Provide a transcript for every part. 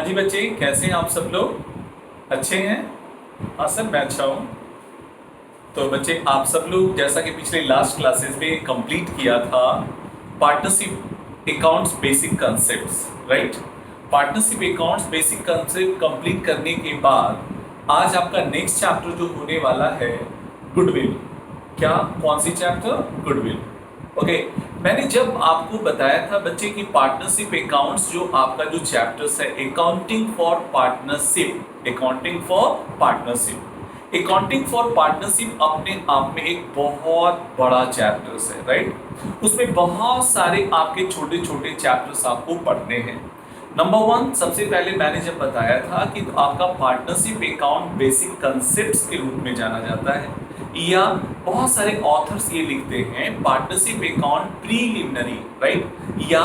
जी बच्चे, कैसे हैं आप सब लोग? अच्छे हैं? हाँ सर, मैं अच्छा हूँ। तो बच्चे, आप सब लोग जैसा कि पिछले लास्ट क्लासेस में कंप्लीट किया था partnership accounts basic concepts, right? Partnership accounts basic concept complete करने के बाद आज आपका नेक्स्ट चैप्टर जो होने वाला है गुडविल। क्या? कौन सी चैप्टर? गुडविल। ओके। मैंने जब आपको बताया था बच्चे की पार्टनरशिप अकाउंट्स जो आपका जो चैप्टर्स है accounting for partnership, accounting for partnership, accounting for partnership अपने आप में एक बहुत बड़ा चैप्टर्स है, राइट? उसमें बहुत सारे आपके छोटे छोटे चैप्टर्स आपको पढ़ने हैं। नंबर वन, सबसे पहले मैंने जब बताया था कि तो आपका पार्टनरशिप अकाउंट बेसिक कंसेप्ट्स के रूप में जाना जाता है, या बहुत सारे ऑथर्स ये लिखते हैं पार्टनरशिप अकाउंट प्रीलिमिनरी, राइट? या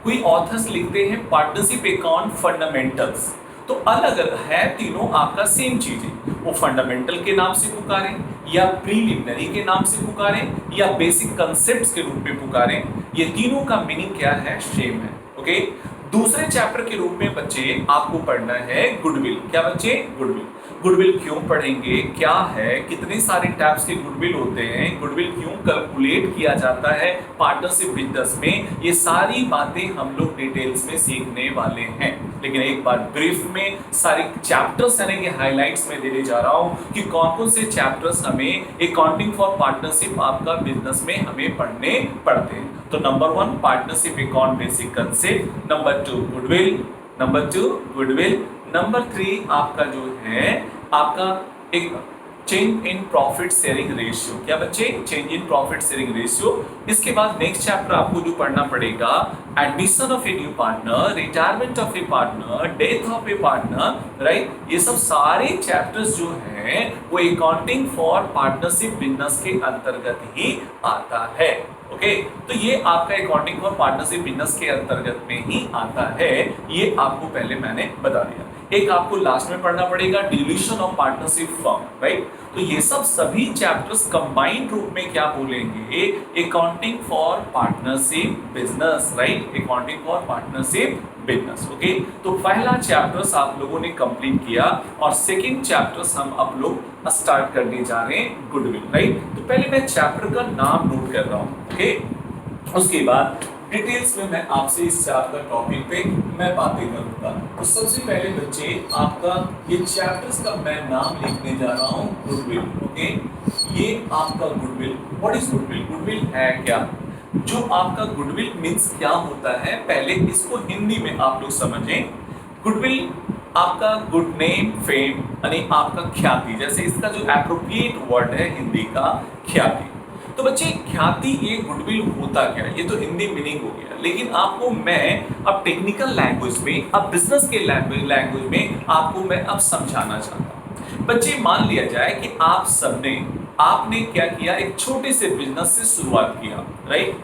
कोई ऑथर्स लिखते हैं पार्टनरशिप अकाउंट फंडामेंटल्स। तो अलग अलग है, तीनों आपका सेम चीज है। वो फंडामेंटल के नाम से पुकारें, या प्रीलिमिनरी के नाम से पुकारें, या बेसिक कंसेप्ट्स के रूप में पुकारें, ये तीनों का मीनिंग क्या है? सेम है। ओके। दूसरे चैप्टर के रूप में बच्चे आपको पढ़ना है गुडविल। क्या बच्चे? गुडविल। गुडविल क्यों पढ़ेंगे, क्या है, कितने सारे टाइप्स के गुडविल होते हैं, गुडविल क्यों कैलकुलेट किया जाता है पार्टनरशिप बिजनेस में, ये सारी बातें हम लोग डिटेल्स में सीखने वाले हैं। लेकिन एक बार ब्रीफ में सारे चैप्टर्स यानी कि हाइलाइट्स में देने जा रहा हूं कि कौन कौन से चैप्टर्स हमें अकाउंटिंग फॉर पार्टनरशिप आपका बिजनेस में हमें पढ़ने पड़ते हैं। तो number one, partnership account basic concept. Number two, goodwill. Number three आपका जो है आपका एक change in profit sharing ratio. क्या बच्चे? Change in profit sharing ratio. इसके बाद नेक्स्ट चैप्टर आपको जो पढ़ना पड़ेगा admission of a new partner, retirement of A partner, death of A partner, right? ये सब सारे चैप्टर्स जो हैं वो अकाउंटिंग फॉर पार्टनरशिप बिजनेस के अंतर्गत ही आता है। ओके। तो ये आपका अकाउंटिंग फॉर पार्टनरशिप बिजनेस के अंतर्गत में ही आता है, ये आपको पहले मैंने बता दिया। एक आपको लास्ट में पढ़ना पड़ेगा deletion of partnership firm, right? तो ये सब सभी चैप्टर्स कंबाइंड रूप में क्या बोलेंगे? Accounting for partnership business, right? Accounting for partnership business. Okay. तो पहला चैप्टर्स आप लोगों ने कंप्लीट किया और सेकंड चैप्टर्स हम अब लोग स्टार्ट करने जा रहे हैं गुडविल, राइट? तो पहले मैं चैप्टर का नाम नोट कर रहा हूं। ओके। उसके बाद डिटेल्स में मैं आपसे इस चैप्टर टॉपिक पे मैं बातें करूंगा। तो सबसे पहले बच्चे आपका ये चैप्टर्स का मैं नाम लिखने जा रहा हूं गुडविल। ओके। ये आपका goodwill. What is goodwill? Goodwill है क्या? जो आपका गुडविल मीन्स क्या होता है, पहले इसको हिंदी में आप लोग समझें। गुडविल आपका गुड नेम, फेम यानी आपका ख्याति, जैसे इसका जो एप्रोप्रिएट वर्ड है हिंदी का ख्याति। तो बच्चे ख्याति, ये गुडविल होता क्या है? ये तो हिंदी मीनिंग हो गया, लेकिन आपको मैं अब टेक्निकल लैंग्वेज में, अब बिजनेस के लैंग्वेज में आपको मैं अब समझाना चाहता हूँ। बच्चे मान लिया जाए कि आप सबने, आपने क्या किया, एक छोटे से बिजनेस से शुरुआत किया, राइट?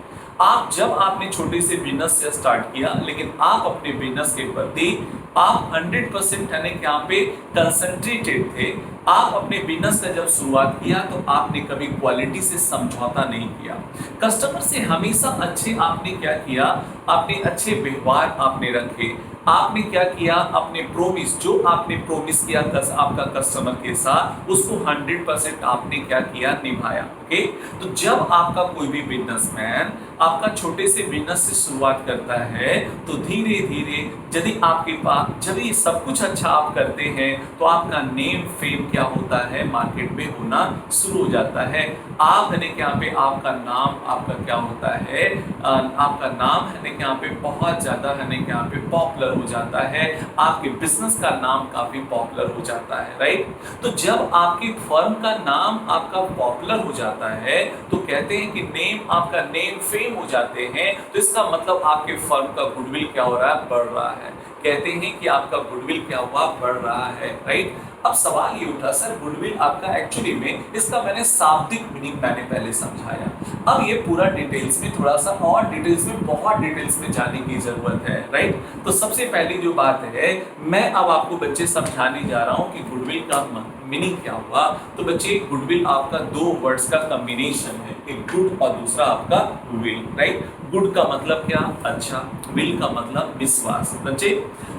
जब आपने छोटे से बिजनेस से स्टार्ट किया, लेकिन आप अपने बिजनेस के प्रति आप 100% यानी कि यहाँ पे कंसंट्रेटेड थे। आप अपने बिजनेस का जब शुरुआत किया तो आपने कभी क्वालिटी से समझौता नहीं किया। कस्टमर से हमेशा अच्छे आपने क्या किया, आपने अच्छे व्यवहार आपने रखे। आपने क्या किया, अपने प्रोमिस, जो आपने प्रोमिस किया आपका कस्टमर के साथ, उसको 100% आपने क्या किया, निभाया। ओके। तो जब आपका कोई भी बिजनेसमैन आपका छोटे से बिजनेस से शुरुआत करता है तो धीरे धीरे यदि आपके पास, जब ये सब कुछ अच्छा आप करते हैं तो आपका नेम फेम क्या होता है, मार्केट में होना शुरू हो जाता है। आप यानी कि यहाँ पे आपका नाम, आपका क्या होता है, आपका नाम यानी कि यहाँ पे बहुत ज्यादा यानी कि यहाँ पे पॉपुलर हो जाता है। आपके बिजनेस का नाम काफी पॉपुलर हो जाता है, राइट? तो जब आपकी फर्म का नाम आपका पॉपुलर हो जाता है तो कहते हैं कि नेम, आपका नेम फेम हो जाते हैं, तो इसका मतलब आपके फर्म का गुडविल क्या हो रहा है, बढ़ रहा है। कहते हैं कि आपका गुडविल क्या हुआ, बढ़ रहा है, राइट? अब सवाल ये उठा, सर गुडविल आपका एक्चुअली में, इसका मैंने शाब्दिक मीनिंग मैंने पहले समझाया। अब ये पूरा डिटेल्स में, थोड़ा सा और डिटेल्स में, बहुत डिटेल्स में जाने की जरूरत है, राइट? तो सबसे पहली जो बात है, मैं अब आपको बच्चे समझाने जा रहा हूं कि गुडविल का मीनिंग क्या हुआ। तो बच्चे, गुडविल आपका दो वर्ड्स का कॉम्बिनेशन है। एक गुड और दूसरा आपका विल, राइट। गुड का मतलब क्या? अच्छा। विल का मतलब विश्वास। बच्चे,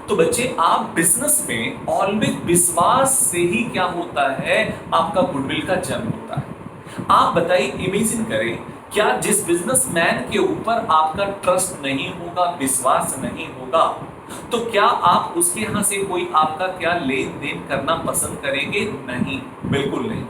तो बच्चे आप बिजनेस में ऑलवेज विश्वास से ही क्या होता है, आपका गुडविल का जन्म होता है। आप बताइए, इमेजिन करें, क्या जिस बिजनेसमैन के ऊपर आपका ट्रस्ट नहीं होगा, विश्वास नहीं होगा, तो क्या आप उसके यहां से कोई आपका क्या लेन देन करना पसंद करेंगे? नहीं, बिल्कुल नहीं।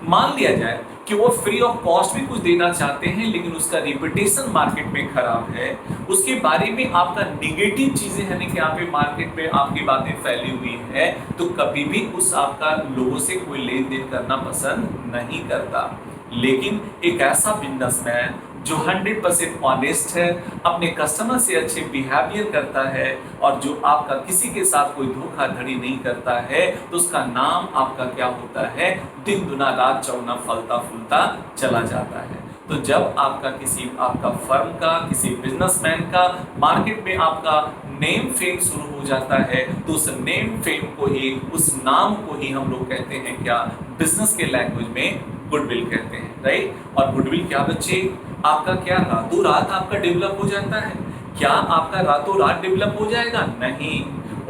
मान लिया जाए कि वो फ्री ऑफ कॉस्ट भी कुछ देना चाहते हैं, लेकिन उसका रिपुटेशन मार्केट में खराब है, उसके बारे में आपका निगेटिव चीजें है कि यहाँ पे मार्केट में आपकी बातें फैली हुई है, तो कभी भी उस आपका लोगों से कोई लेन देन करना पसंद नहीं करता। लेकिन एक ऐसा बिजनेसमैन जो 100% ऑनेस्ट है, अपने कस्टमर से अच्छे बिहेवियर करता है और जो आपका किसी के साथ कोई धोखाधड़ी नहीं करता है, तो उसका नाम आपका क्या होता है, दिन दुना रात चौगुना फलता फूलता चला जाता है। तो जब आपका किसी आपका फर्म का, किसी बिजनेसमैन का मार्केट में आपका नेम फेम शुरू हो जाता है, तो उस नेम फेम को ही, उस नाम को ही हम लोग कहते हैं क्या, बिजनेस के लैंग्वेज में गुडविल कहते हैं, राइट। और गुडविल क्या बच्चे, आपका क्या रातों रात आपका डेवलप हो जाता है? क्या आपका रातों रात डेवलप हो जाएगा? नहीं।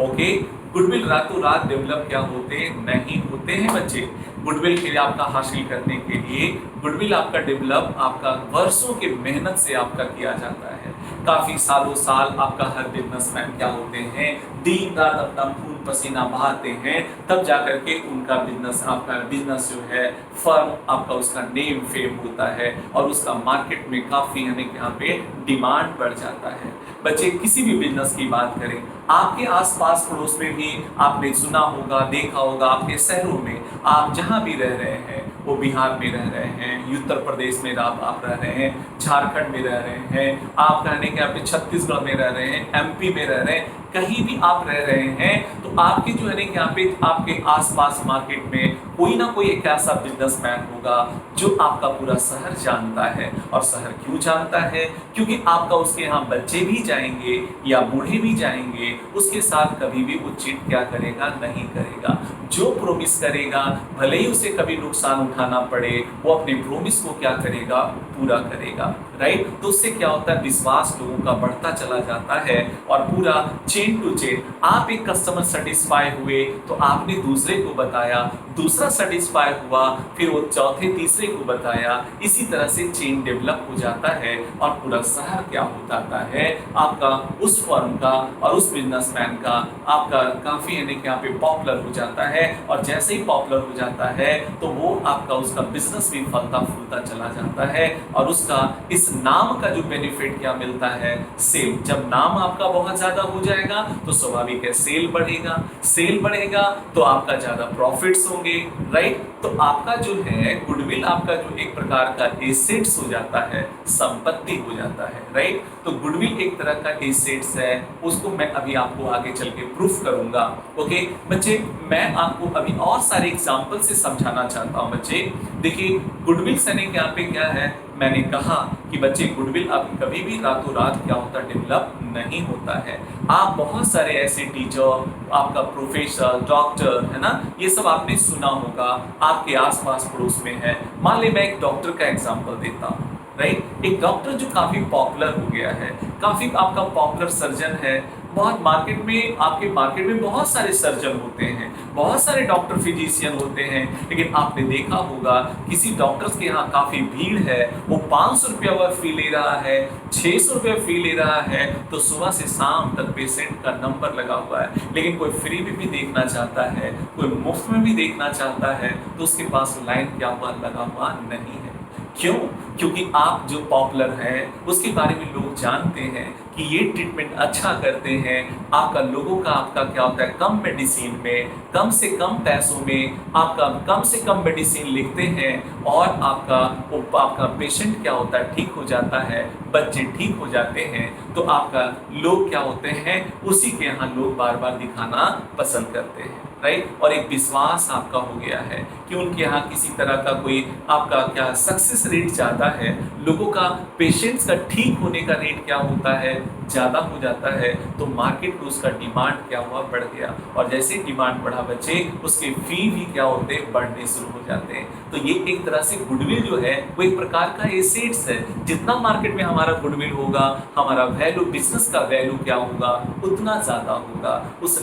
ओके, गुडविल रातों रात डेवलप क्या होते नहीं होते हैं बच्चे। गुडविल के लिए आपका हासिल करने के लिए गुडविल आपका डेवलप आपका वर्षों के मेहनत से आपका किया जाता है। काफी सालों साल आपका हर बिजनेसमैन क्या होते हैं, दिन रात अपना खून पसीना बहाते हैं, तब जाकर के उनका बिजनेस, आपका बिजनेस जो है, फर्म आपका, उसका नेम फेम होता है और उसका मार्केट में काफी यानी कि यहाँ पे डिमांड बढ़ जाता है। बच्चे, किसी भी बिजनेस की बात करें, आपके आसपास पड़ोस में भी आपने सुना होगा, देखा होगा, आपके शहरों में आप जहां भी रह रहे हैं, वो बिहार में रह रहे हैं, उत्तर प्रदेश में आप रह रहे हैं, झारखंड में रह रहे हैं, आप कहने के यहाँ पे छत्तीसगढ़ में रह रहे हैं, एमपी में रह रहे हैं, कहीं भी आप रह रहे हैं, तो आपके जो है ना यहाँ पे आपके आसपास मार्केट में कोई ना कोई एक ऐसा बिजनेसमैन होगा जो आपका पूरा शहर जानता है। और शहर क्यों जानता है? क्योंकि आपका उसके यहाँ बच्चे भी जाएंगे या बूढ़े भी जाएंगे, उसके साथ कभी भी वो चीट क्या करेगा, नहीं करेगा। जो प्रोमिस करेगा, भले ही उसे कभी नुकसान उठाना पड़े, वो अपने प्रोमिस को क्या करेगा, पूरा करेगा, राइट। तो उससे क्या होता है, विश्वास लोगों का बढ़ता चला जाता है और पूरा चेन टू चेन, आप एक कस्टमर सेटिस्फाई हुए तो आपने दूसरे को बताया, दूसरा सेटिस्फाई हुआ, फिर वो चौथे तीसरे को बताया, इसी तरह से चेन डेवलप हो जाता है और पूरा शहर क्या हो जाता है, आपका उस फर्म का और उस बिजनेसमैन का आपका काफी यानी कि यहाँ पे पॉपुलर हो जाता है। और जैसे ही पॉपुलर हो जाता है तो वो आपका उसका बिजनेस भी फलता फूलता चला जाता है और उसका इस नाम का जो बेनिफिट क्या मिलता है, सेल। जब नाम आपका बहुत ज्यादा हो जाएगा तो स्वाभाविक है सेल बढ़ेगा, सेल बढ़ेगा तो आपका ज्यादा प्रॉफिट्स होंगे, राइट। तो आपका जो है गुडविल आपका जो एक प्रकार का एसेट्स हो जाता है, संपत्ति हो जाता है, राइट। तो गुडविल एक तरह का एसेट्स है, उसको मैं अभी आपको आगे चल के प्रूफ करूंगा। ओके बच्चे, मैं आपको अभी और सारे एग्जांपल से समझाना चाहता हूं। बच्चे देखिए, गुडविल से यहाँ पे क्या है, मैंने कहा कि बच्चे गुडविल अब कभी भी रातों रात क्या होता है, डेवलप नहीं होता है। आप बहुत सारे ऐसे टीचर, आपका प्रोफेसर, डॉक्टर, है ना, ये सब आपने सुना होगा, आपके आसपास पड़ोस में है। मान ले मैं एक डॉक्टर का एग्जांपल देता हूँ, राइट। एक डॉक्टर जो काफी पॉपुलर हो गया है, काफी आपका पॉपुलर सर्जन है, बहुत मार्केट में, आपके मार्केट में बहुत सारे सर्जन होते हैं, बहुत सारे डॉक्टर फिजिशियन होते हैं, लेकिन आपने देखा होगा किसी डॉक्टर्स के यहाँ काफी भीड़ है, वो 500 रुपया फी ले रहा है, 600 रुपया फी ले रहा है, तो सुबह से शाम तक पेशेंट का नंबर लगा हुआ है। लेकिन कोई फ्री में भी देखना चाहता है, कोई मुफ्त में भी देखना चाहता है, तो उसके पास लाइन क्या हुआ, लगा हुआ नहीं है। क्यों? क्योंकि आप जो पॉपुलर हैं उसके बारे में लोग जानते हैं कि ये ट्रीटमेंट अच्छा करते हैं, आपका लोगों का आपका क्या होता है, कम मेडिसिन में, कम से कम पैसों में आपका कम से कम मेडिसिन लिखते हैं और आपका पेशेंट क्या होता है, ठीक हो जाता है, बच्चे ठीक हो जाते हैं, तो आपका लोग क्या होते हैं, उसी के यहाँ लोग बार बार दिखाना पसंद करते हैं, राइट। और एक विश्वास आपका हो गया है कि उनके यहाँ किसी तरह का कोई आपका क्या सक्सेस रेट ज्यादा है, लोगों का पेशेंट्स का ठीक होने का रेट क्या होता है, ज़्यादा हो जाता है तो मार्केट में उसका डिमांड क्या हुआ, बढ़ गया, और जैसे डिमांड बढ़ा बच्चे उसके फी भी क्या होते हैं, बढ़ने शुरू हो जाते हैं। तो ये एक तरह से गुडविल जो है वो एक प्रकार का एसेट्स है। जितना मार्केट में हमारा गुडविल होगा, हमारा वैल्यू, बिजनेस का वैल्यू क्या होगा, उतना ज़्यादा होगा। उस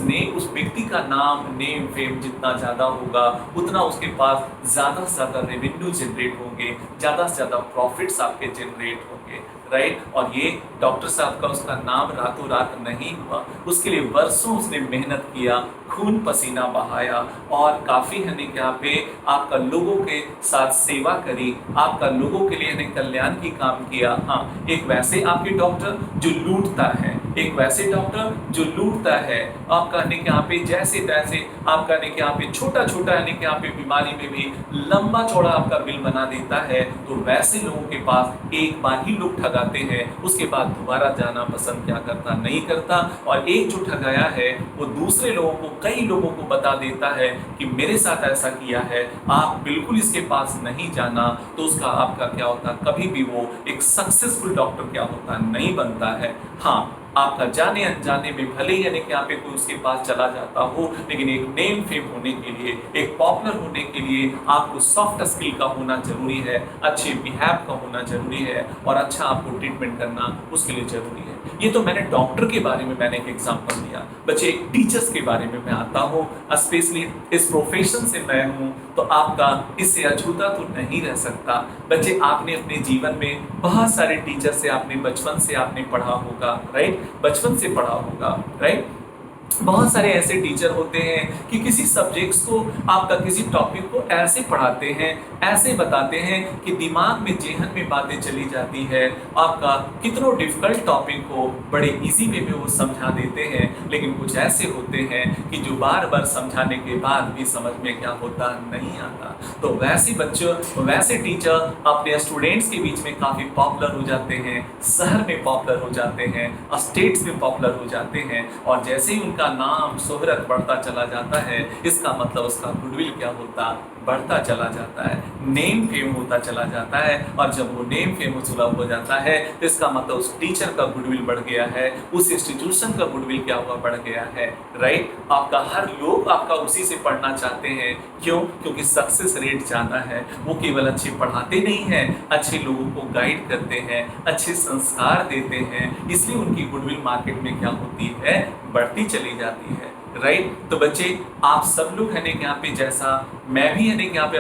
व्यक्ति का नाम, नेम, फेम जितना ज़्यादा होगा उतना उसके पास ज़्यादा से ज़्यादा रेवेन्यू जनरेट होंगे, ज़्यादा से ज़्यादा प्रॉफिट्स आपके जनरेट होंगे, राइट। और ये डॉक्टर साहब का उसका नाम रातों रात नहीं हुआ, उसके लिए वर्षों उसने मेहनत किया, खून पसीना बहाया, और काफ़ी है नहीं यहाँ पे आपका लोगों के साथ सेवा करी, आपका लोगों के लिए है कल्याण की काम किया। हाँ, एक वैसे आपके डॉक्टर जो लूटता है, एक वैसे डॉक्टर जो लूटता है, आप कहने के यहाँ पे जैसे तैसे, आप कहने के यहाँ पे छोटा छोटा यानी कि यहाँ पे बीमारी में भी लंबा चौड़ा आपका बिल बना देता है, तो वैसे लोगों के पास एक बार ही लोग ठगाते हैं, उसके बाद दोबारा जाना पसंद क्या करता, नहीं करता। और एक जो ठगाया है वो दूसरे लोगों को, कई लोगों को बता देता है कि मेरे साथ ऐसा किया है, आप बिल्कुल इसके पास नहीं जाना, तो उसका आपका क्या होता, कभी भी वो एक सक्सेसफुल डॉक्टर क्या होता, नहीं बनता है। हाँ, आपका जाने अनजाने में भले ही यानी कि यहाँ पे कोई उसके पास चला जाता हो, लेकिन एक नेम फेम होने के लिए, एक पॉपुलर होने के लिए आपको सॉफ्ट स्किल का होना जरूरी है, अच्छे बिहेव का होना जरूरी है, और अच्छा आपको ट्रीटमेंट करना उसके लिए जरूरी है। ये तो मैंने डॉक्टर के बारे में मैंने एक एग्जांपल दिया। बच्चे, एक टीचर्स के बारे में मैं आता हूँ, स्पेशली इस प्रोफेशन से मैं हूँ, तो आपका इससे अछूता तो नहीं रह सकता। बच्चे, आपने अपने जीवन में बहुत सारे टीचर से आपने बचपन से आपने पढ़ा होगा, राइट, बचपन से पढ़ा होगा, राइट। बहुत सारे ऐसे टीचर होते हैं कि किसी सब्जेक्ट्स को, आपका किसी टॉपिक को ऐसे पढ़ाते हैं, ऐसे बताते हैं कि दिमाग में, जेहन में बातें चली जाती है। आपका कितना डिफिकल्ट टॉपिक को बड़े इजी वे में वो समझा देते हैं, लेकिन कुछ ऐसे होते हैं कि जो बार बार समझाने के बाद भी समझ में क्या होता, नहीं आता। तो वैसे बच्चों, वैसे टीचर अपने स्टूडेंट्स के बीच में काफ़ी पॉपुलर हो जाते हैं, शहर में पॉपुलर हो जाते हैं, स्टेट्स में पॉपुलर हो जाते हैं, और जैसे ही उनका नाम शोहरत बढ़ता चला जाता है, इसका मतलब उसका गुडविल क्या होता, बढ़ता चला जाता है, नेम फेम होता चला जाता है। और जब वो नेम फेम सुलभ हो जाता है तो इसका मतलब उस टीचर का गुडविल बढ़ गया है, उस इंस्टीट्यूशन का गुडविल क्या हुआ, बढ़ गया है, राइट। आपका हर लोग आपका उसी से पढ़ना चाहते हैं, क्यों? क्योंकि सक्सेस रेट ज़्यादा है। वो केवल अच्छे पढ़ाते नहीं हैं, अच्छे लोगों को गाइड करते हैं, अच्छे संस्कार देते हैं, इसलिए उनकी गुडविल मार्केट में क्या होती है, बढ़ती चली जाती है, राइट। तो बच्चे, आप सब लोग है यहाँ पे, जैसा मैं भी है यहाँ पे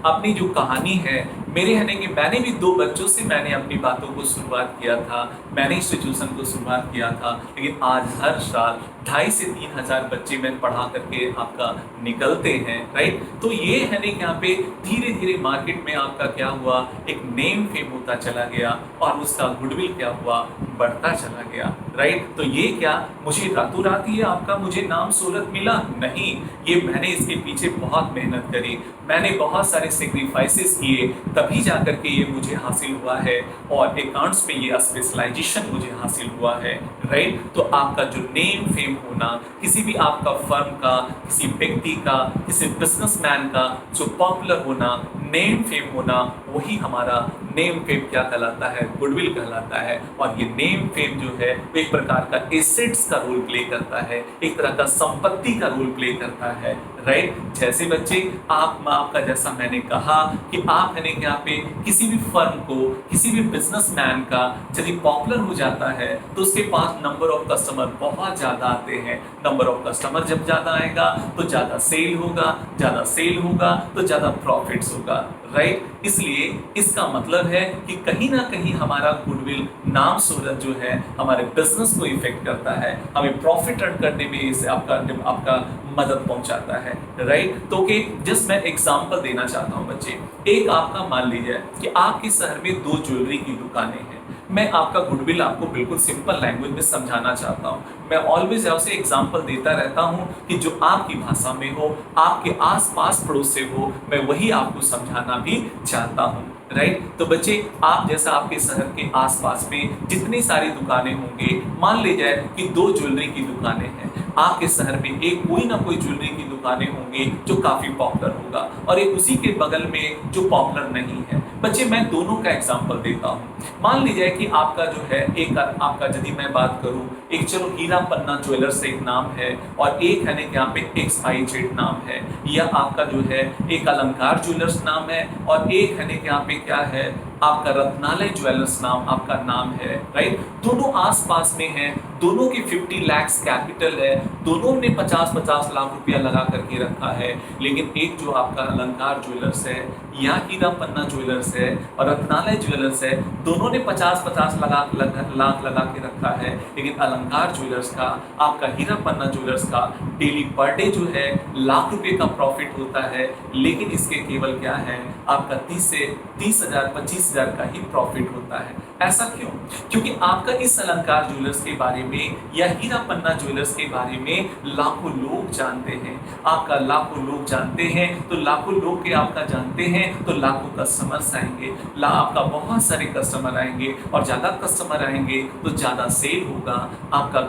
अपनी जो कहानी है मेरे है कि मैंने भी 2 बच्चों से मैंने अपनी बातों को शुरुआत किया था, मैंने इंस्टीट्यूशन को शुरुआत किया था, लेकिन आज हर साल 2,500 से 3,000 बच्चे मैं पढ़ा करके आपका निकलते हैं, राइट। तो ये है यहाँ पे धीरे धीरे मार्केट में आपका क्या हुआ, एक नेम फेम होता चला गया, और उसका गुडविल क्या हुआ, बढ़ता चला गया, राइट। तो ये क्या मुझे रातों रात ये आपका मुझे नाम शोहरत मिला? नहीं, ये मैंने इसके पीछे बहुत मेहनत करी, मैंने बहुत सारे सेक्रीफाइसेस किए, तभी जाकर के ये मुझे हासिल हुआ है, और अकाउंट्स में ये स्पेशलाइजेशन मुझे हासिल हुआ है, राइट। तो आपका जो नेम फेम होना, किसी भी आपका फर्म का, किसी व्यक्ति का, किसी बिजनेसमैन का जो पॉपुलर होना, नेम फेम होना, वही हमारा नेम फेम क्या कहलाता है, गुडविल कहलाता है। और ये नेम फेम जो है वो एक प्रकार का एसेट्स का रोल प्ले करता है, एक तरह का संपत्ति का रोल प्ले करता है, राइट। जैसे बच्चे, आपका जैसा मैंने कहा कि आप है यहाँ पे किसी भी फर्म को, किसी भी बिजनेसमैन का यदि पॉपुलर हो जाता है तो उसके पास नंबर ऑफ कस्टमर बहुत ज़्यादा आते हैं। नंबर ऑफ कस्टमर जब ज़्यादा आएगा तो ज़्यादा सेल होगा, ज़्यादा सेल होगा तो ज़्यादा प्रॉफिट्स होगा, राइट। इसलिए इसका मतलब है कि कहीं ना कहीं हमारा गुडविल, नाम शोहरत जो है हमारे बिजनेस को इफेक्ट करता है, हमें प्रॉफिट अर्न करने में इसे आपका मदद पहुंचाता है, राइट। तो कि जस्ट मैं एग्जांपल देना चाहता हूं बच्चे, एक आपका मान लीजिए कि आपके शहर में 2 ज्वेलरी की दुकानें हैं। मैं आपका गुडविल आपको बिल्कुल सिंपल लैंग्वेज में समझाना चाहता हूँ। मैं ऑलवेज ऐसे एग्जांपल देता रहता हूँ कि जो आपकी भाषा में हो, आपके आसपास पड़ोस से हो, मैं वही आपको समझाना भी चाहता हूँ, राइट। तो बच्चे, आप जैसा आपके शहर के आसपास में जितनी सारी दुकानें होंगे, मान ले जाए कि 2 ज्वेलरी की दुकानें हैं, आपके शहर में एक कोई ना कोई ज्वेलरी की दुकानें होंगी जो काफी पॉपुलर होगा, और एक उसी के बगल में जो पॉपुलर नहीं है। बच्चे मैं दोनों का एग्जांपल देता हूँ। मान लीजिए कि आपका जो है एक आपका यदि मैं बात करूँ, एक चलो हीरा पन्ना ज्वेलर्स एक नाम है और एक है ना यहाँ पे XYZ नाम है, या आपका जो है एक अलंकार ज्वेलर्स नाम है और एक है ना यहाँ पे क्या है आपका रत्नालय ज्वेलर्स नाम आपका नाम है, राइट। दोनों आसपास में हैं, दोनों की 50 लाख कैपिटल है, दोनों ने 50-50 लाख रुपया लगा करके रखा है। लेकिन एक जो आपका अलंकार ज्वेलर्स है या हीरा पन्ना ज्वेलर्स है और रत्नालय ज्वेलर्स है, दोनों ने 50-50 लाख लगा के रखा है। लेकिन अलंकार ज्वेलर्स का, आपका हीरा पन्ना ज्वेलर्स का डेली पर डे जो है लाख रुपए का प्रॉफिट होता है, लेकिन इसके केवल क्या है आपका 30,000 25,000 का ही प्रॉफिट होता है। ऐसा क्यों? क्योंकि आपका इस अलंकार ज्वेलर्स के बारे में या हीरा पन्ना ज्वेलर्स के बारे में लाखों लोग जानते हैं, आपका लाखों लोग जानते हैं, तो लाखों लोग के आपका जानते हैं तो लाखों कस्टमर्स आएंगे, आपका बहुत सारे कस्टमर आएंगे और ज्यादा कस्टमर आएंगे तो ज्यादा सेल होगा। आपका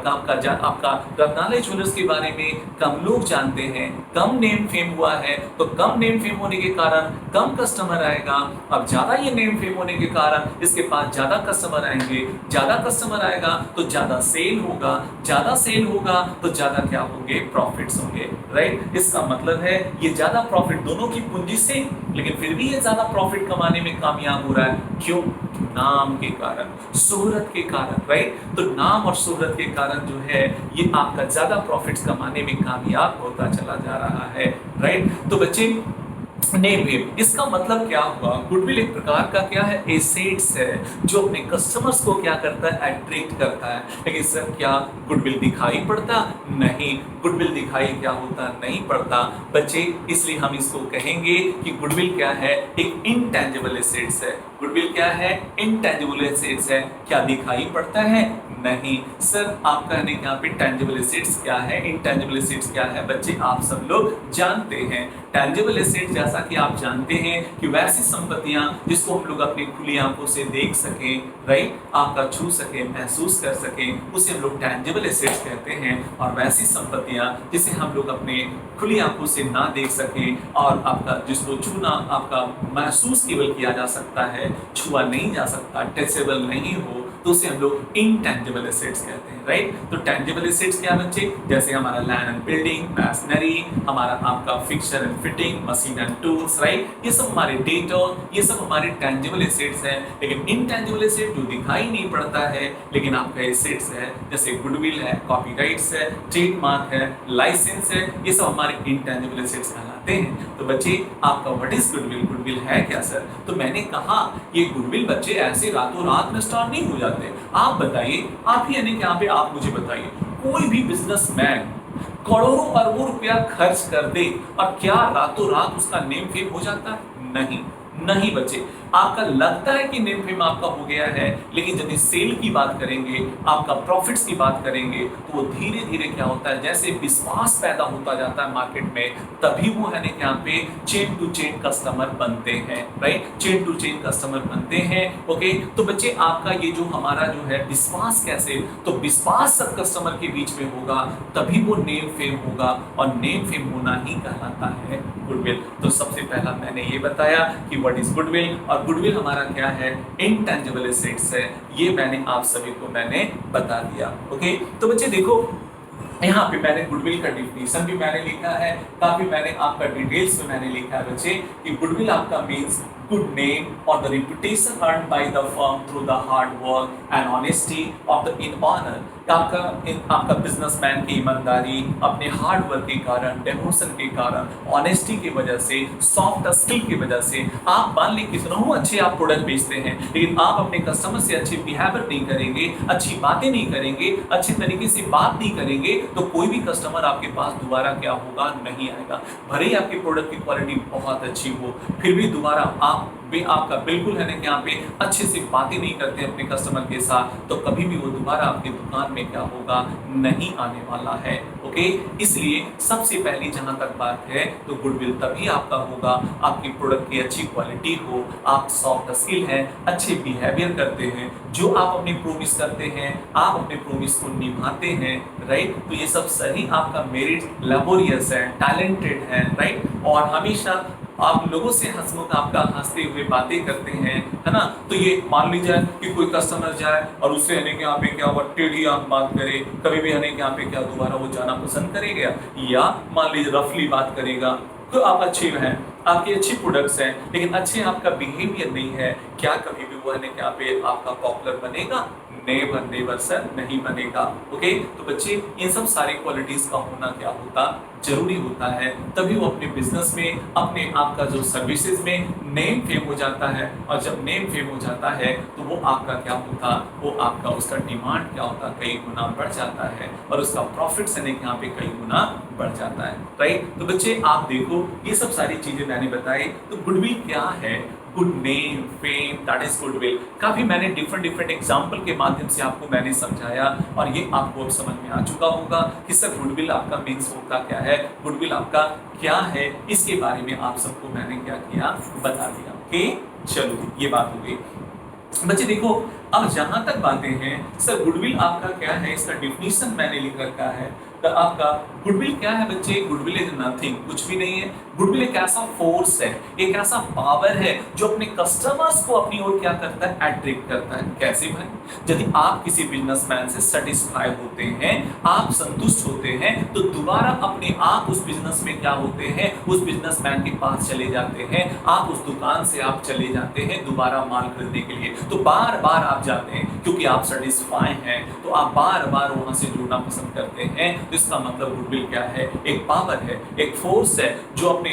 रत्नालय ज्वेलर्स के बारे में कम लोग जानते हैं, कम नेम फेम हुआ है, तो कम नेम फेम होने के कारण कम कस्टमर आएगा। अब ज्यादा ये नेम फेम होने के कारण इसके पास ज्यादा कस्टमर आएंगे, ज्यादा कस्टमर आएगा तो ज्यादा सेल होगा, ज्यादा सेल होगा तो ज्यादा क्या होंगे प्रॉफिट्स होंगे, राइट। इसका मतलब है ये ज्यादा प्रॉफिट दोनों की पूंजी से, लेकिन फिर भी ये ज्यादा प्रॉफिट कमाने में कामयाब हो रहा है। क्यों? नाम के कारण, शोहरत के कारण, राइट। तो नाम और शोहरत के कारण जो है ये आपका ज्यादा प्रॉफिट्स कमाने में कामयाब होता चला जा रहा है, राइट। तो बच्चे नेम फेम, इसका मतलब क्या हुआ? गुडविल एक प्रकार का क्या है एसेट्स है जो अपने कस्टमर्स को क्या करता है अट्रैक्ट करता है। लेकिन सर क्या गुडविल दिखाई पड़ता? नहीं, गुडविल दिखाई क्या होता? नहीं पड़ता बच्चे। इसलिए हम इसको कहेंगे कि गुडविल क्या है एक इनटैंजिबल एसेट्स है। गुडविल क्या है? इनटैंजिबल एसेट्स है। क्या दिखाई पड़ता है? नहीं। सर आपका यहाँ पे टैंजिबल एसेट्स क्या है, इनटैंजिबल एसेट्स क्या है? बच्चे आप सब लोग जानते हैं। टैंजिबल एसेट जैसा कि आप जानते हैं कि वैसी संपत्तियां जिसको हम लोग अपनी खुली आंखों से देख सकें, राइट, आपका छू सके, महसूस कर सकें, उसे हम लोग टैंजिबल एसेट्स कहते हैं। और वैसी संपत्तियां जिसे हम लोग अपने खुली आंखों से ना देख सकें और आपका जिसको छूना आपका महसूस केवल किया जा सकता है, छुआ नहीं जा सकता, टचेबल नहीं हो, तो उसे हम लोग इनटैंजिबल एसेट्स कहते हैं, राइट। तो टैंजिबल एसेट्स क्या बच्चे? जैसे हमारा लैंड एंड बिल्डिंग, मैशनरी, हमारा आपका fixture and fitting, machine and tools, right, ये सब हमारे डेटा, ये सब हमारे टैंजिबल एसेट्स हैं। लेकिन इनटैंजिबल एसेट जो दिखाई नहीं पड़ता है लेकिन आपका एसेट्स है, जैसे गुडविल है, कॉपीराइट्स है, ट्रेडमार्क है, लाइसेंस है, ये सब हमारे इनटैंजिबल एसेट्स कहलाते हैं। तो बच्चे आपका व्हाट इज गुडविल? गुडविल है क्या सर? तो मैंने कहा ये गुडविल बच्चे ऐसे रातों रात में स्टार्ट नहीं हो जाते। आप बताइए, आप ही यानी कि यहाँ पे आप मुझे बताइए, कोई भी बिजनेसमैन करोड़ों अरबों रुपया खर्च कर दे और क्या रातों रात उसका नेम फेम हो जाता है? नहीं, नहीं बच्चे। आपका लगता है कि नेम फेम आपका हो गया है, लेकिन जब सेल की बात करेंगे, आपका प्रॉफिट्स की बात करेंगे, तो वो धीरे धीरे क्या होता है, जैसे विश्वास पैदा होता जाता है मार्केट में, तभी वो है यहाँ पे चेन टू चेन कस्टमर बनते हैं, right, chain to chain customer बनते हैं। ओके, तो बच्चे आपका ये जो हमारा जो है विश्वास कैसे, तो विश्वास सब कस्टमर के बीच में होगा तभी वो नेम फेम होगा, और नेम फेम होना ही कहलाता है गुडविल। तो सबसे पहला मैंने ये बताया कि व्हाट इज गुडविल, और गुडविल हमारा क्या है इनटैंजिबल एसेट्स है। ये मैंने आप सभी को मैंने बता दिया। ओके, तो बच्चे देखो यहाँ पे मैंने गुडविल का डिफिनीशन भी मैंने लिखा है, काफी मैंने आपका डिटेल्स में मैंने लिखा है बच्चे कि गुडविल आपका means good name or the reputation earned by the firm through the hard work and honesty of the in honor। आपका बिजनेसमैन की ईमानदारी, अपने हार्ड वर्क के कारण, डेवोशन के कारण, ऑनेस्टी की वजह से, सॉफ्ट स्किल की वजह से, आप मान ली कितना अच्छे आप प्रोडक्ट बेचते हैं, लेकिन आप अपने कस्टमर से अच्छे बिहेवियर नहीं करेंगे, अच्छी बातें नहीं करेंगे, अच्छे तरीके से बात नहीं करेंगे, तो कोई भी कस्टमर आपके पास दोबारा क्या होगा, नहीं आएगा। भले ही आपके प्रोडक्ट की क्वालिटी बहुत अच्छी हो, फिर भी दोबारा आपका बिल्कुल है ना यहाँ पे अच्छे से बातें नहीं करते अपने कस्टमर के साथ, तो कभी भी वो दोबारा आपकी दुकान में क्या होगा, नहीं आने वाला है। ओके, इसलिए सबसे पहली जहां तक बात है तो गुडविल तभी आपका होगा, आपकी प्रोडक्ट की अच्छी क्वालिटी हो, आप सॉफ्ट स्किल हैं, अच्छे बिहेवियर करते हैं, जो आप अपनी प्रोमिस करते हैं आप अपने प्रोमिस को निभाते हैं, राइट। तो ये सब सही आपका मेरिट, लेबोरियस है, टैलेंटेड है, राइट, और हमेशा आप लोगों से हंसमुख आपका हंसते हुए बातें करते हैं, है ना, तो ये मान लीजिए कि कोई कस्टमर जाए और उससे हने के यहाँ पे क्या हुआ टेढ़ी आंख बात करे, कभी भी हने के यहाँ पे क्या दोबारा वो जाना पसंद करेगा, या मान लीजिए रफली बात करेगा, तो आप अच्छे हैं, आपकी अच्छी प्रोडक्ट्स हैं, लेकिन अच्छे आपका बिहेवियर नहीं है, क्या कभी भी वो हने के यहाँ पे आपका पॉपुलर बनेगा? नेवर नेवर सर, नहीं बनेगा। ओके, तो बच्चे इन सब सारी क्वालिटीज का होना क्या होता जरूरी होता है, तभी वो अपने बिजनेस में, अपने आपका जो सर्विसेज में नेम फेम हो जाता है, और जब नेम फेम हो जाता है तो वो आपका क्या होता, वो आपका उसका डिमांड क्या होता, कई गुना बढ़ जाता है, और उसका प्रॉफिट से यहाँ पे कई गुना बढ़ जाता है। राइट, तो बच्चे आप देखो ये सब सारी चीजें मैंने बताई, तो गुडविल क्या है? Good name, fame, that is goodwill. काफी मैंने डिफरेंट एग्जांपल के माध्यम से आपको मैंने समझाया, और ये आपको अब समझ में आ चुका होगा कि सर गुडविल आपका मीन्स होता क्या है, गुडविल आपका क्या है, इसके बारे में आप सबको मैंने क्या किया, बता दिया। ओके, चलो ये बात हो गई। बच्चे देखो, अब जहां तक बातें हैं, सर गुडविल आपका क्या है, इसका डिफिनीशन मैंने लिख रखा है। तो आपका गुडविल क्या है बच्चे? गुडविल इज नथिंग, कुछ भी नहीं है। गुडविल एक ऐसा फोर्स है, एक ऐसा पावर है जो अपने कस्टमर्स को अपनी ओर क्या करता है, अट्रैक्ट करता है। कैसे भाई? यदि आप किसी बिजनेसमैन से सेटिस्फाई होते हैं, आप संतुष्ट होते हैं, तो दोबारा अपने आप उस बिजनेस में क्या होते हैं, उस बिजनेसमैन के पास चले जाते हैं, आप उस दुकान से आप चले जाते हैं दोबारा माल खरीदने के लिए, तो बार बार आप जाते हैं क्योंकि आप सेटिस्फाई हैं, तो आप बार बार वहां से जुड़ना पसंद करते हैं। तो इसका मतलब गुडविल क्या है? एक पावर है, एक फोर्स है जो अपने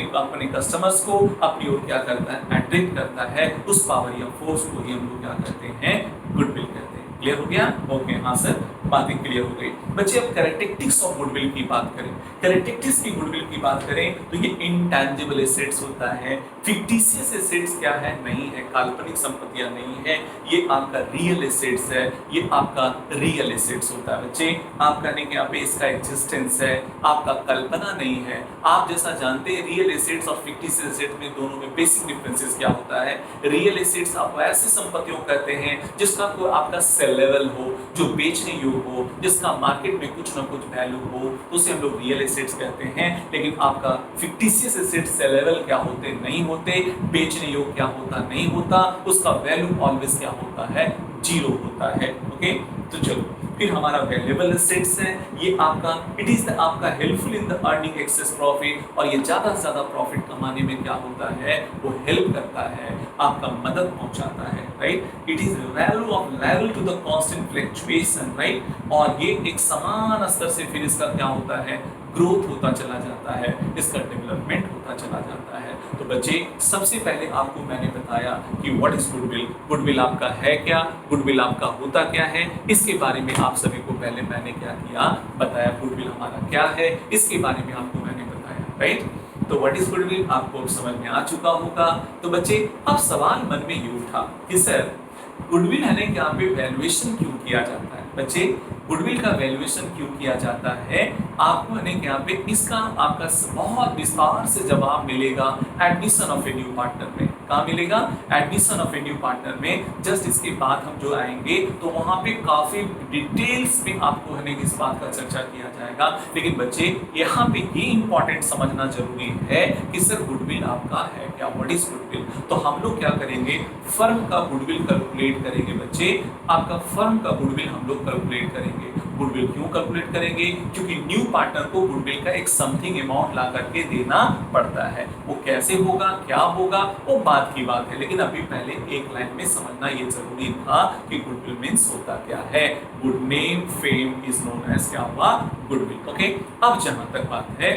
कस्टमर्स को अपनी ओर क्या करता है, अट्रैक्ट करता है। उस पावर या फोर्स को ही हम लोग क्या कहते हैं, गुडविल कहते हैं। क्लियर हो गया? ओके, हाँ सर, बातें क्लियर हो गई। बच्चे अब कैरेक्टरिस्टिक्स ऑफ गुडविल की बात करें। कैरेक्टरिस्टिक्स की गुडविल की बात करें तो ये इंटैंजिबल एसेट्स होता है। फिक्टिशियस एसेट्स क्या है? नहीं है, काल्पनिक संपत्तियां नहीं है, ये आपका रियल एसेट्स है, ये आपका रियल एसेट्स होता है। बच्चे आप कहने के यहाँ पे इसका एग्जिस्टेंस है, आपका कल्पना नहीं है। आप जैसा जानते हैं रियल एसेट्स और फिक्टिशियस एसेट्स में दोनों में बेसिक डिफरेंसेस क्या होता है। रियल एसेट्स आप ऐसी संपत्तियों कहते हैं जिसका कोई आपका सेलेबल हो, जो बेचने योग्य हो, जिसका मार्केट में कुछ ना कुछ वैल्यू हो, तो उसे हम लोग रियल एसेट्स कहते हैं। लेकिन आपका फिक्टिशियस एसेट्स सेलेबल क्या होते, नहीं होते, बेचने योग्य क्या होता, नहीं होता, उसका वैल्यू ऑलवेज क्या होता है, जीरो होता है। ओके, तो चलो फिर हमारा वैल्यूएबल एसेट्स है, ये आपका इट इज आपका helpful in the earning access profit, और ये ज्यादा से ज्यादा प्रॉफिट कमाने में क्या होता है, वो हेल्प करता है, आपका मदद पहुंचाता है। Right, it is value of level to the constant fluctuation. Right, और ये एक समान स्तर से फिर इसका क्या होता है, ग्रोथ होता चला जाता है, इसका डेवलपमेंट होता चला जाता है। तो बच्चे सबसे पहले आपको मैंने बताया कि व्हाट इज गुडविल, गुडविल आपका है क्या, गुडविल आपका होता क्या है, इसके बारे में आप सभी को पहले मैंने क्या किया, बताया। गुडविल हमारा क्या है, इसके बारे में आपको मैंने बताया। राइट, तो व्हाट इज गुडविल आपको समझ में आ चुका होगा। तो बच्चे अब सवाल मन में ये उठा कि सर गुडविल है ना, यहाँ पे वैल्यूएशन क्यों किया जाता है? बच्चे गुडविल का वैल्यूएशन क्यों किया जाता है, आपको है यहाँ पे इसका आपका बहुत विस्तार से जवाब मिलेगा admission of a new partner में। कहाँ मिलेगा? Admission of a new partner में। जस्ट इसके बाद हम जो आएंगे तो वहां पे काफी डिटेल्स में आपको है इस बात का चर्चा किया जाएगा। लेकिन बच्चे यहाँ पे ये इंपॉर्टेंट समझना जरूरी है कि सर गुडविल आपका है क्या, व्हाट इज गुडविल। तो हम लोग क्या करेंगे, फर्म का गुडविल कैलकुलेट करेंगे। बच्चे आपका फर्म का गुडविल हम लोग कैलकुलेट करेंगे। गुडविल क्यों कैलकुलेट करेंगे? क्योंकि न्यू पार्टनर को गुडविल का एक समथिंग अमाउंट ला करके देना पड़ता है। वो कैसे होगा, क्या होगा, वो बात की बात है, लेकिन अभी पहले एक लाइन में समझना ये जरूरी था कि गुडविल मींस होता क्या है। Good name fame is known as क्या हुआ, गुडविल। ओके, अब जहां तक बात है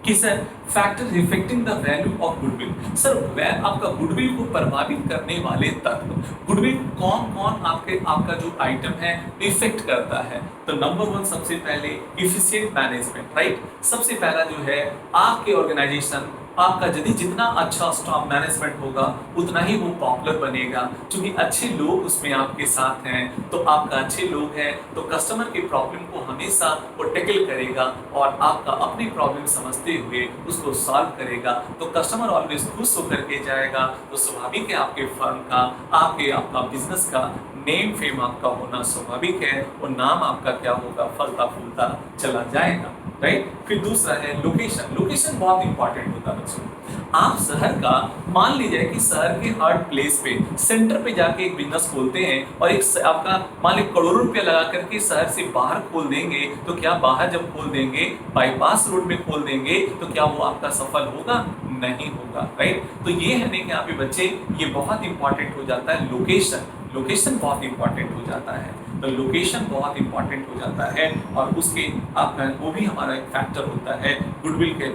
कि sir factor reflecting the value of goodwill, sir आपका गुडविल को प्रभावित करने वाले तत्व, गुडविल कौन कौन आपका जो आइटम है इफेक्ट करता है। तो नंबर 1 सबसे पहले इफिशिएंट मैनेजमेंट। राइट, सबसे पहला जो है आपके ऑर्गेनाइजेशन, आपका यदि जितना अच्छा स्टॉक मैनेजमेंट होगा उतना ही वो पॉपुलर बनेगा। क्योंकि अच्छे लोग उसमें आपके साथ हैं, तो आपका अच्छे लोग हैं तो कस्टमर की प्रॉब्लम को हमेशा वो टैकल करेगा और आपका अपनी प्रॉब्लम समझते हुए उसको सॉल्व करेगा। तो कस्टमर ऑलवेज खुश होकर के जाएगा। तो स्वाभाविक है आपके फर्म का, आपका बिजनेस का नेम फेम आपका होना स्वाभाविक है, और नाम आपका क्या होगा, फलता फूलता चला जाएगा। राइट। फिर दूसरा है लोकेशन। लोकेशन बहुत इंपॉर्टेंट होता है बच्चों। आप शहर का मान लीजिए कि शहर के हर प्लेस पे सेंटर पे जाके एक बिजनेस खोलते हैं और आपका मान लीजिए करोड़ों रुपया लगा करके शहर से बाहर खोल देंगे, तो क्या बाहर जब खोल देंगे बाईपास रोड में खोल देंगे तो क्या वो आपका सफल होगा? नहीं होगा, राइट। तो ये है नहीं कि यहाँ पे बच्चे ये बहुत इंपॉर्टेंट हो जाता है लोकेशन। लोकेशन बहुत इंपॉर्टेंट हो जाता है, तो लोकेशन बहुत इंपॉर्टेंट हो जाता है और उसके आपका वो भी हमारा एक फैक्टर होता है गुडविल के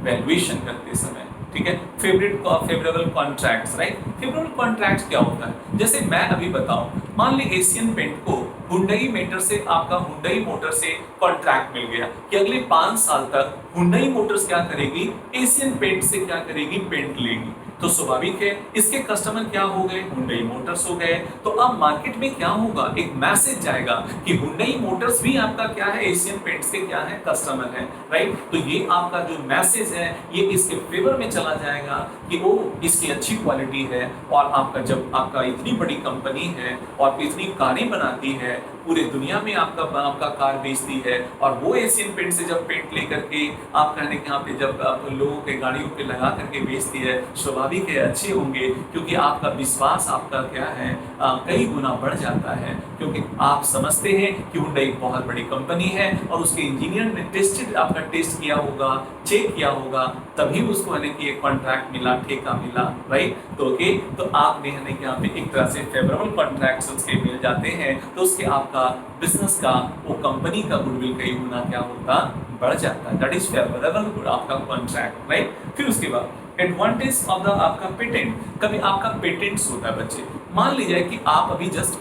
वैल्यूएशन करते समय, ठीक है। Favourable contracts, right. Favourable contracts क्या होता है? जैसे मैं अभी बताऊं, मान ली एशियन पेंट को हुंडई मोटर से कॉन्ट्रैक्ट मिल गया कि अगले 5 साल तक हुंडई मोटर्स क्या करेगी? एशियन पेंट से क्या करेगी? पेंट लेगी। तो स्वाभाविक है इसके कस्टमर क्या हो गए? हुंडई मोटर्स हो गए। तो अब मार्केट में क्या होगा? एक मैसेज जाएगा कि हुंडई मोटर्स भी आपका क्या है? एशियन पेंट्स के क्या है? कस्टमर है, राइट। तो ये आपका जो मैसेज है ये इसके फेवर में चला जाएगा कि वो इसकी अच्छी क्वालिटी है। और आपका जब आपका इतनी बड़ी कंपनी है और इतनी कारें बनाती है, पूरे दुनिया में आपका कार बेचती है, और वो एशियन पेंट से जब पेंट लेकर के आप कहने के यहाँ पे जब आप लोगों के गाड़ियों पे लगा करके बेचती है, स्वाभाविक है अच्छे होंगे, क्योंकि आपका विश्वास आपका क्या है कई गुना बढ़ जाता है, क्योंकि आप समझते हैं कि हुंडई एक बहुत बड़ी कंपनी है और उसके इंजीनियर ने टेस्ट किया होगा, चेक किया होगा, तभी उसको है कि एक कॉन्ट्रैक्ट मिला, ठेका मिला, राइट। तो ओके, तो आपने है कि यहाँ पे एक तरह से फेवरेबल कॉन्ट्रैक्ट्स उसके मिल जाते हैं, तो उसके आपका बिजनेस का वो कंपनी का गुडविल कई गुना क्या होता? बढ़ जाता है। दैट इज फेवरेबल आपका कॉन्ट्रैक्ट, राइट। फिर उसके बाद एडवांटेज ऑफ द आपका पेटेंट। कभी आपका पेटेंट्स होता है बच्चे, मान लीजिए कि आप अभी जस्ट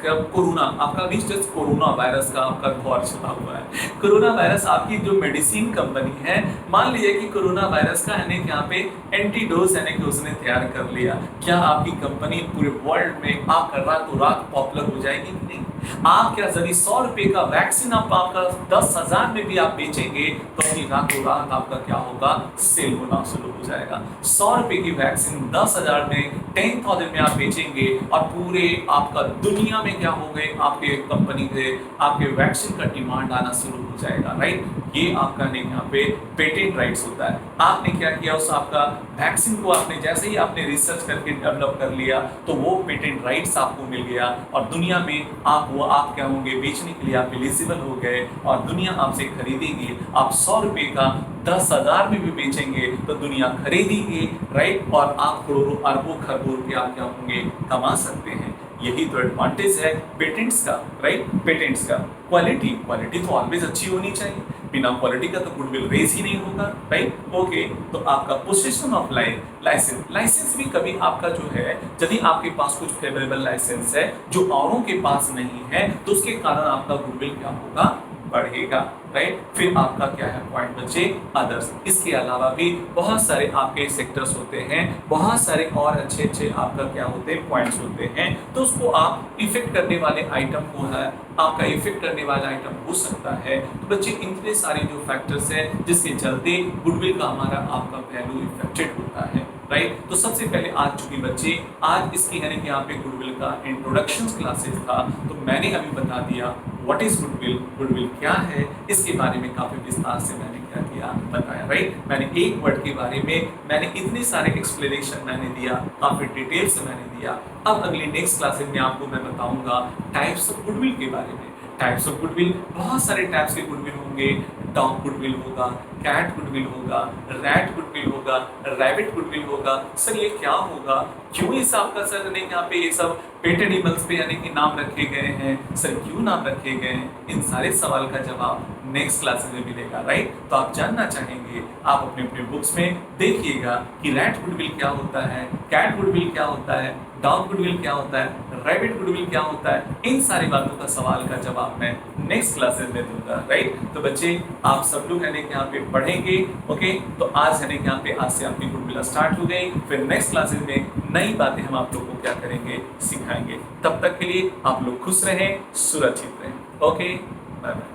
कोरोना वायरस का आपका दौर चला हुआ है। कोरोना वायरस आपकी जो मेडिसिन कंपनी है, मान लीजिए कि कोरोना वायरस का है यहाँ पे एंटीडोज है कि उसने तैयार कर लिया, क्या आपकी कंपनी पूरे वर्ल्ड में आकर रातों रात पॉपुलर हो जाएगी कि नहीं? आप क्या यदि 100 रुपए का वैक्सीन आपका 10,000 में भी आप बेचेंगे तो अपनी रातों रात आपका क्या होगा? सेल होना शुरू हो जाएगा। 100 रुपए की वैक्सीन 10,000 में 10,000 में आप बेचेंगे और पूरे आपका दुनिया में क्या हो गए? आपके कंपनी के आपके वैक्सीन का डिमांड आना शुरू हो जाएगा, राइट। ये आपका नहीं यहाँ पे पेटेंट राइट्स होता है। आपने क्या किया? उस आपका वैक्सीन को आपने जैसे ही आपने रिसर्च करके डेवलप कर लिया तो वो पेटेंट राइट्स आपको मिल गया और दुनिया में आप क्या होंगे? बेचने के लिए आप एलिजिबल हो गए और दुनिया आपसे खरीदेगी। आप 100 रुपए का 10,000 में भी बेचेंगे तो दुनिया खरीदेगी, राइट। और आप करोड़ों अरबों खरबों रुपया आप क्या होंगे? कमा सकते हैं। यही तो एडवांटेज है पेटेंट्स का, राइट। पेटेंट्स का क्वालिटी तो ऑलवेज अच्छी होनी चाहिए, बिना क्वालिटी का तो गुडविल रेज ही नहीं होगा, राइट। ओके, तो आपका पोजीशन ऑफ लाइसेंस भी कभी आपका जो है, यदि आपके पास कुछ फेवरेबल लाइसेंस है जो औरों के पास नहीं है तो उसके कारण आपका गुडविल क्या होगा? बढ़ेगा, राइट। फिर आपका क्या है पॉइंट बचे? अदर्स। इसके अलावा भी बहुत सारे आपके सेक्टर्स होते हैं, बहुत सारे और अच्छे आपका क्या होते हैं? पॉइंट्स होते हैं। तो उसको आप इफेक्ट करने वाले आइटम को है आपका इफेक्ट करने वाला आइटम हो सकता है। तो बच्चे इतने सारे जो फैक्टर्स हैं जिसके चलते गुडविल का हमारा आपका वैल्यू इफेक्टेड होता है, राइट। तो सबसे पहले आज चूंकि बच्चे आज इसकी है कि यहाँ पे गुडविल का इंट्रोडक्शन क्लासेस था, तो मैंने अभी बता दिया व्हाट इज गुडविल क्या है, इसके बारे में काफी विस्तार से मैंने क्या किया? बताया, राइट। मैंने एक वर्ड के बारे में मैंने इतने सारे एक्सप्लेनेशन मैंने दिया, काफी डिटेल से मैंने दिया। अब अगली नेक्स्ट क्लासेस में आपको मैं बताऊंगा टाइप्स ऑफ गुडविल के बारे में। टाइप्स ऑफ गुडविल, बहुत सारे टाइप्स के गुडविल होंगे। डॉग गुडविल होगा, कैट गुडविल होगा, रैट गुडविल होगा, रैबिट गुडविल होगा। सर ये क्या होगा? क्यों इस आपका सर नहीं यहाँ पे ये सब पेट एनिमल्स पे यानी कि नाम रखे गए हैं? सर क्यों नाम रखे गए हैं? इन सारे सवाल का जवाब नेक्स्ट क्लासेस में मिलेगा, राइट। तो आप जानना चाहेंगे, आप अपने अपने बुक्स में देखिएगा कि रैट गुडविल क्या होता है, कैट गुडविल क्या होता है, डॉग गुडविल क्या होता है, रैबिट गुडविल क्या होता है। इन सारी बातों का सवाल का जवाब मैं नेक्स्ट क्लासेस में दूंगा, राइट। तो बच्चे आप सब लोग है यहाँ पे पढ़ेंगे, ओके। तो आज है यहाँ पे आज से आपकी गुडविल स्टार्ट हो गई। फिर नेक्स्ट क्लासेस में नई बातें हम आप लोग को क्या करेंगे? सिखाएंगे। तब तक के लिए आप लोग खुश रहें, सुरक्षित रहें। Okay, bye bye.